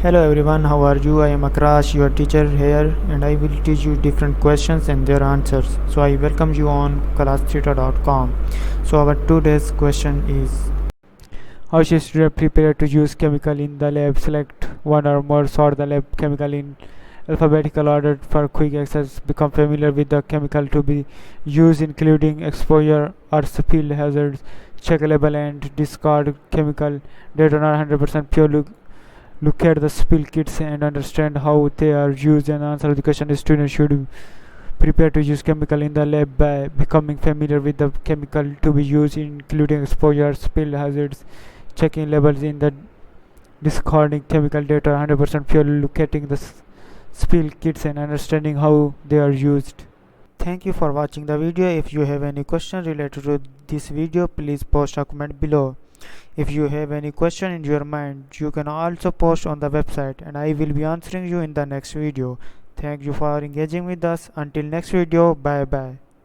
Hello everyone, how are you? I am Akrash, your teacher here, and I will teach you different questions and their answers. So I welcome you on classtheta.com. So our today's question is: how should student prepare to use chemical in the lab? Select one or more, sort the lab chemical in alphabetical order for quick access. Become familiar with the chemical to be used, including exposure or spill hazards. Check label and discard chemical that are not 100% pure. Look at the spill kits and understand how they are used and answer the question. Students should prepare to use chemical in the lab by becoming familiar with the chemical to be used, including exposure, spill hazards, checking labels in the discarding chemical data 100% pure, locating the spill kits and understanding how they are used. Thank you for watching the video. If you have any question related to this video, please post a comment below. If you have any question in your mind, you can also post on the website and I will be answering you in the next video. Thank you for engaging with us. Until next video, bye bye.